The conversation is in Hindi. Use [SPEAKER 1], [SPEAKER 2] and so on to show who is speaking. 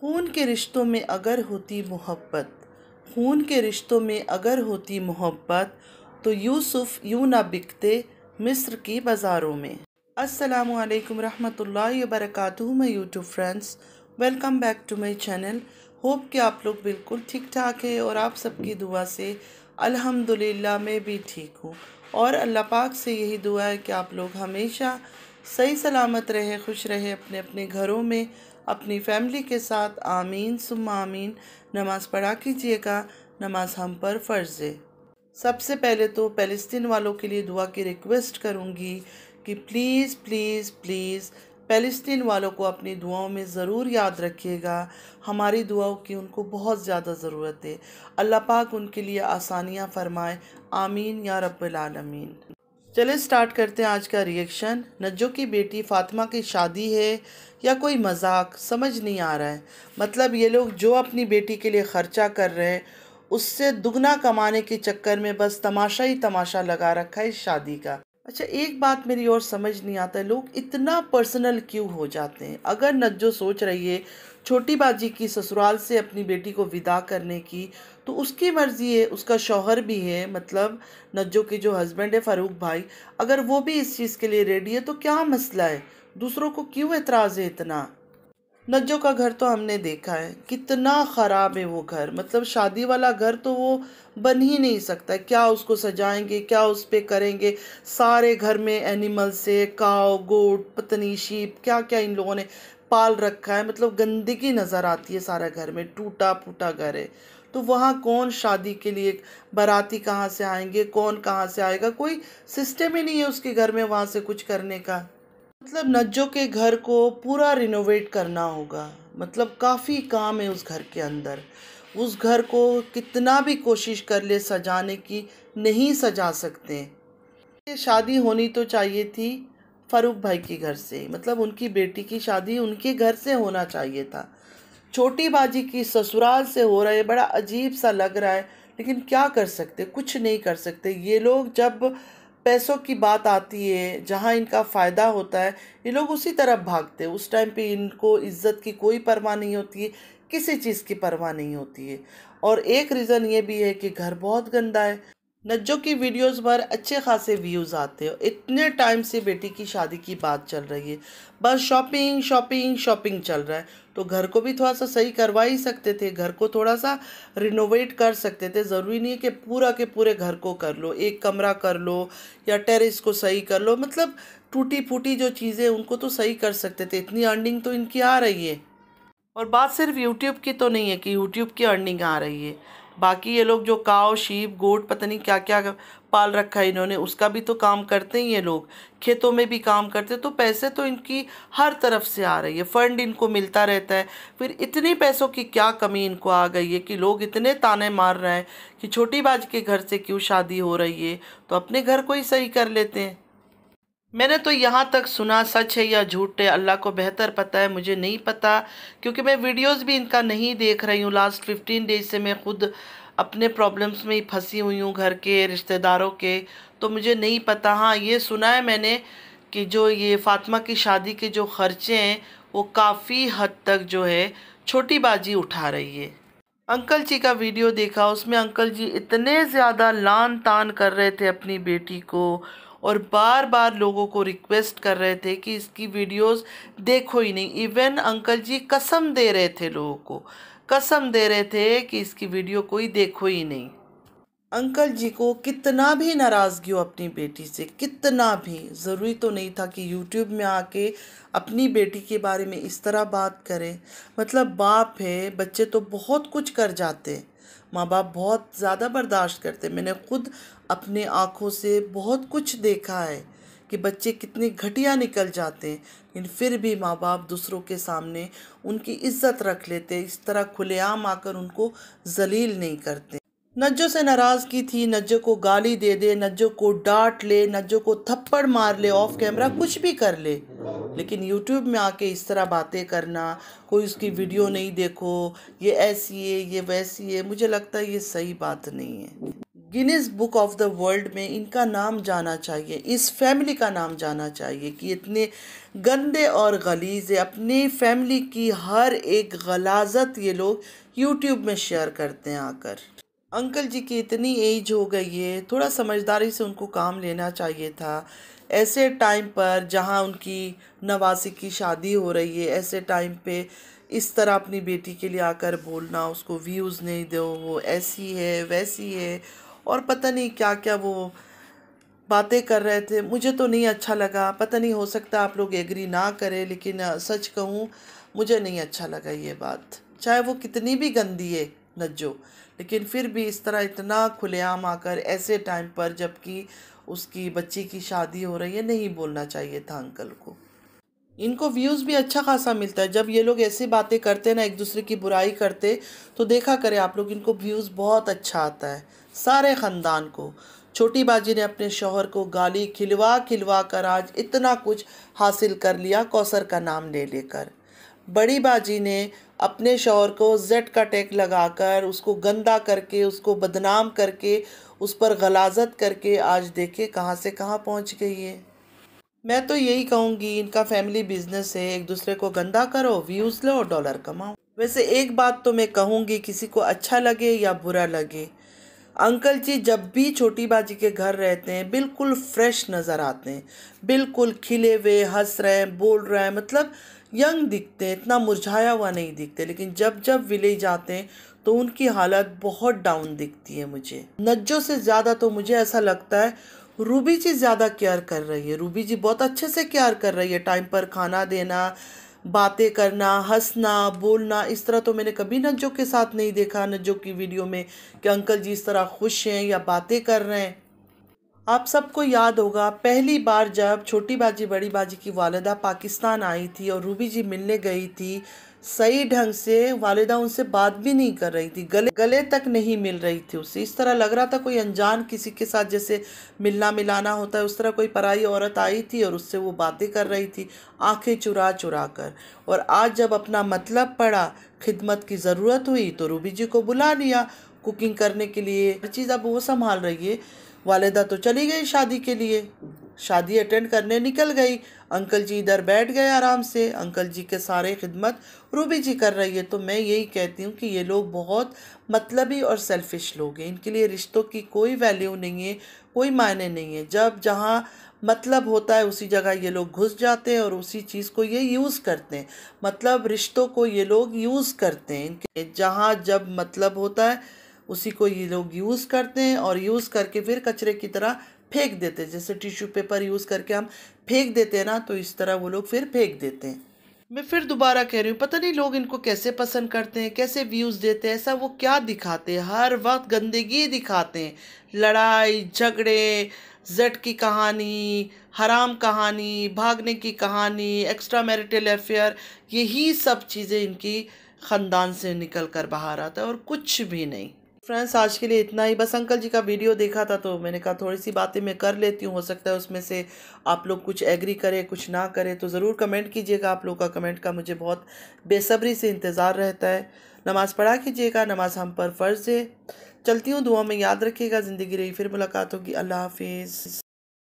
[SPEAKER 1] खून के रिश्तों में अगर होती मोहब्बत, खून के रिश्तों में अगर होती मोहब्बत, तो यूसुफ यूं ना बिकते मिस्र की बाज़ारों में। अस्सलामु अलैकुम रहमतुल्लाहि व बरकातुहू my YouTube friends, welcome back to my channel. Hope कि आप लोग बिल्कुल ठीक ठाक है और आप सबकी दुआ से अल्हम्दुलिल्लाह मैं भी ठीक हूँ। और अल्लाह पाक से यही दुआ है कि आप लोग हमेशा सही सलामत रहे, खुश रहे अपने अपने घरों में अपनी फैमिली के साथ। आमीन सुम्मा आमीन। नमाज़ पढ़ा कीजिएगा, नमाज हम पर फ़र्ज़ है। सबसे पहले तो फ़लस्तीन वालों के लिए दुआ की रिक्वेस्ट करूँगी कि प्लीज़ प्लीज़ प्लीज़ फ़लस्तीन वालों को अपनी दुआओं में ज़रूर याद रखिएगा। हमारी दुआओं की उनको बहुत ज़्यादा ज़रूरत है। अल्लाह पाक उनके लिए आसानियाँ फ़रमाए, आमीन या रब्बिल आलमीन। चलिए स्टार्ट करते हैं आज का रिएक्शन। नज्जो की बेटी फ़ातिमा की शादी है या कोई मजाक, समझ नहीं आ रहा है। मतलब ये लोग जो अपनी बेटी के लिए ख़र्चा कर रहे हैं उससे दुगना कमाने के चक्कर में बस तमाशा ही तमाशा लगा रखा है इस शादी का। अच्छा, एक बात मेरी और समझ नहीं आता है, लोग इतना पर्सनल क्यों हो जाते हैं। अगर नज्जो सोच रही है छोटी बाजी की ससुराल से अपनी बेटी को विदा करने की, तो उसकी मर्ज़ी है, उसका शौहर भी है, मतलब नज्जो के जो हस्बैंड है फ़ारूक भाई, अगर वो भी इस चीज़ के लिए रेडी है तो क्या मसला है। दूसरों को क्यों एतराज़ है इतना। नज्जो का घर तो हमने देखा है कितना ख़राब है वो घर, मतलब शादी वाला घर तो वो बन ही नहीं सकता। क्या उसको सजाएंगे, क्या उस पे करेंगे। सारे घर में एनिमल्स से काव गोट पतनी शीप क्या क्या इन लोगों ने पाल रखा है, मतलब गंदगी नज़र आती है सारा घर में, टूटा फूटा घर है। तो वहाँ कौन शादी के लिए, बाराती कहाँ से आएंगे, कौन कहाँ से आएगा, कोई सिस्टम ही नहीं है उसके घर में वहाँ से कुछ करने का। मतलब नज्जो के घर को पूरा रिनोवेट करना होगा, मतलब काफ़ी काम है उस घर के अंदर। उस घर को कितना भी कोशिश कर ले सजाने की, नहीं सजा सकते। ये शादी होनी तो चाहिए थी फ़ारूक भाई के घर से, मतलब उनकी बेटी की शादी उनके घर से होना चाहिए था। छोटी बाजी की ससुराल से हो रहा है, बड़ा अजीब सा लग रहा है। लेकिन क्या कर सकते, कुछ नहीं कर सकते। ये लोग जब पैसों की बात आती है, जहाँ इनका फ़ायदा होता है, ये लोग उसी तरफ भागते हैं। उस टाइम पे इनको इज़्ज़त की कोई परवाह नहीं होती है, किसी चीज़ की परवाह नहीं होती है। और एक रीज़न ये भी है कि घर बहुत गंदा है। नज्जो की वीडियोस पर अच्छे खासे व्यूज़ आते हैं। इतने टाइम से बेटी की शादी की बात चल रही है, बस शॉपिंग शॉपिंग शॉपिंग चल रहा है। तो घर को भी थोड़ा सा सही करवा ही सकते थे, घर को थोड़ा सा रिनोवेट कर सकते थे। ज़रूरी नहीं है कि पूरा के पूरे घर को कर लो, एक कमरा कर लो या टेरेस को सही कर लो, मतलब टूटी फूटी जो चीज़ें उनको तो सही कर सकते थे। इतनी अर्निंग तो इनकी आ रही है। और बात सिर्फ यूट्यूब की तो नहीं है कि यूट्यूब की अर्निंग आ रही है, बाकी ये लोग जो काव शीप गोट पता नहीं क्या क्या पाल रखा है इन्होंने, उसका भी तो काम करते ही ये लोग। खेतों में भी काम करते, तो पैसे तो इनकी हर तरफ से आ रही है, फंड इनको मिलता रहता है। फिर इतनी पैसों की क्या कमी इनको आ गई है कि लोग इतने ताने मार रहे हैं कि छोटी बाजी के घर से क्यों शादी हो रही है, तो अपने घर को ही सही कर लेते हैं। मैंने तो यहाँ तक सुना, सच है या झूठ है अल्लाह को बेहतर पता है, मुझे नहीं पता, क्योंकि मैं वीडियोस भी इनका नहीं देख रही हूँ। लास्ट 15 डेज से मैं खुद अपने प्रॉब्लम्स में ही फंसी हुई हूँ, घर के रिश्तेदारों के, तो मुझे नहीं पता। हाँ, ये सुना है मैंने कि जो ये फ़ातिमा की शादी के जो खर्चे हैं वो काफ़ी हद तक जो है छोटी बाजी उठा रही है। अंकल जी का वीडियो देखा, उसमें अंकल जी इतने ज़्यादा लान तान कर रहे थे अपनी बेटी को, और बार बार लोगों को रिक्वेस्ट कर रहे थे कि इसकी वीडियोस देखो ही नहीं। इवन अंकल जी कसम दे रहे थे, लोगों को कसम दे रहे थे कि इसकी वीडियो कोई देखो ही नहीं। अंकल जी को कितना भी नाराज़गी हो अपनी बेटी से, कितना भी, ज़रूरी तो नहीं था कि यूट्यूब में आके अपनी बेटी के बारे में इस तरह बात करें। मतलब बाप है, बच्चे तो बहुत कुछ कर जाते हैं, माँ बाप बहुत ज़्यादा बर्दाश्त करते हैं। मैंने खुद अपने आँखों से बहुत कुछ देखा है कि बच्चे कितने घटिया निकल जाते हैं, लेकिन फिर भी माँ बाप दूसरों के सामने उनकी इज्जत रख लेते, इस तरह खुलेआम आकर उनको जलील नहीं करते। नज्जो से नाराज़गी थी, नज्जो को गाली दे दे, नज्जो को डांट ले, नज्जो को थप्पड़ मार ले, ऑफ कैमरा कुछ भी कर ले, लेकिन यूट्यूब में आके इस तरह बातें करना, कोई उसकी वीडियो नहीं देखो, ये ऐसी है ये वैसी है, मुझे लगता है ये सही बात नहीं है। Guinness book of the world में इनका नाम जाना चाहिए, इस फैमिली का नाम जाना चाहिए कि इतने गंदे और गलीज़ अपनी फैमिली की हर एक गलाजत ये लोग यूट्यूब में शेयर करते हैं आकर। अंकल जी की इतनी एज हो गई है, थोड़ा समझदारी से उनको काम लेना चाहिए था। ऐसे टाइम पर जहां उनकी नवासी की शादी हो रही है, ऐसे टाइम पे इस तरह अपनी बेटी के लिए आकर बोलना, उसको व्यूज़ नहीं दो, वो ऐसी है वैसी है और पता नहीं क्या क्या वो बातें कर रहे थे। मुझे तो नहीं अच्छा लगा, पता नहीं हो सकता आप लोग एग्री ना करें, लेकिन सच कहूँ मुझे नहीं अच्छा लगा ये बात। चाहे वो कितनी भी गंदी है नज्जो, लेकिन फिर भी इस तरह इतना खुलेआम आकर ऐसे टाइम पर जबकि उसकी बच्ची की शादी हो रही है, नहीं बोलना चाहिए था अंकल को। इनको व्यूज़ भी अच्छा खासा मिलता है जब ये लोग ऐसी बातें करते ना, एक दूसरे की बुराई करते, तो देखा करें आप लोग, इनको व्यूज़ बहुत अच्छा आता है सारे ख़ानदान को। छोटी बाजी ने अपने शौहर को गाली खिलवा खिलवा कर आज इतना कुछ हासिल कर लिया कौसर का नाम ले लेकर। बड़ी बाजी ने अपने शौहर को जेड का टैग लगाकर उसको गंदा करके, उसको बदनाम करके, उस पर गलाजत करके आज देखे कहाँ से कहाँ पहुँच गई है। मैं तो यही कहूँगी, इनका फैमिली बिजनेस है, एक दूसरे को गंदा करो, व्यूज़ लो, डॉलर कमाओ। वैसे एक बात तो मैं कहूँगी, किसी को अच्छा लगे या बुरा लगे, अंकल जी जब भी छोटी बाजी के घर रहते हैं बिल्कुल फ्रेश नज़र आते हैं, बिल्कुल खिले हुए, हंस रहे हैं, बोल रहे हैं, मतलब यंग दिखते हैं, इतना मुरझाया हुआ नहीं दिखते। लेकिन जब जब विलेज जाते हैं तो उनकी हालत बहुत डाउन दिखती है। मुझे नज्जो से ज़्यादा तो मुझे ऐसा लगता है रूबी जी ज़्यादा केयर कर रही है। रूबी जी बहुत अच्छे से केयर कर रही है, टाइम पर खाना देना, बातें करना, हंसना, बोलना। इस तरह तो मैंने कभी नज्जो के साथ नहीं देखा, नज्जो की वीडियो में, कि अंकल जी इस तरह खुश हैं या बातें कर रहे हैं। आप सबको याद होगा पहली बार जब छोटी बाजी बड़ी बाजी की वालिदा पाकिस्तान आई थी और रूबी जी मिलने गई थी, सही ढंग से वालिदा उनसे बात भी नहीं कर रही थी, गले गले तक नहीं मिल रही थी उससे। इस तरह लग रहा था कोई अनजान किसी के साथ जैसे मिलना मिलाना होता है, उस तरह कोई पराई औरत आई थी और उससे वो बातें कर रही थी, आंखें चुरा चुरा कर। और आज जब अपना मतलब पड़ा, खिदमत की ज़रूरत हुई, तो रूबी जी को बुला लिया कुकिंग करने के लिए, हर चीज़ अब वो संभाल रही है। वालिदा तो चली गई शादी के लिए, शादी अटेंड करने निकल गई, अंकल जी इधर बैठ गए आराम से, अंकल जी के सारे खिदमत रूबी जी कर रही है। तो मैं यही कहती हूँ कि ये लोग बहुत मतलबी और सेल्फिश लोग हैं, इनके लिए रिश्तों की कोई वैल्यू नहीं है, कोई मायने नहीं है। जब जहाँ मतलब होता है उसी जगह ये लोग घुस जाते हैं और उसी चीज़ को ये यूज़ करते हैं, मतलब रिश्तों को ये लोग यूज़ करते हैं। इनके जहाँ जब मतलब होता है उसी को ये लोग यूज़ करते हैं और यूज़ करके फिर कचरे की तरह फेंक देते हैं। जैसे टिश्यू पेपर यूज़ करके हम फेंक देते हैं ना, तो इस तरह वो लोग फिर फेंक देते हैं। मैं फिर दोबारा कह रही हूँ, पता नहीं लोग इनको कैसे पसंद करते हैं, कैसे व्यूज़ देते हैं, ऐसा वो क्या दिखाते हैं, हर वक्त गंदगी दिखाते हैं, लड़ाई झगड़े, जेड की कहानी, हराम कहानी, भागने की कहानी, एक्स्ट्रा मैरिटल अफेयर, यही सब चीज़ें इनकी ख़ानदान से निकल कर बाहर आता है और कुछ भी नहीं। फ्रेंड्स, आज के लिए इतना ही। बस अंकल जी का वीडियो देखा था तो मैंने कहा थोड़ी सी बातें मैं कर लेती हूँ, हो सकता है उसमें से आप लोग कुछ एग्री करें कुछ ना करें, तो ज़रूर कमेंट कीजिएगा। आप लोग का कमेंट का मुझे बहुत बेसब्री से इंतज़ार रहता है। नमाज़ पढ़ा कीजिएगा, नमाज हम पर फ़र्ज़ है। चलती हूँ, दुआ में याद रखिएगा। ज़िंदगी रही फिर मुलाकात होगी। अल्लाह हाफिज़।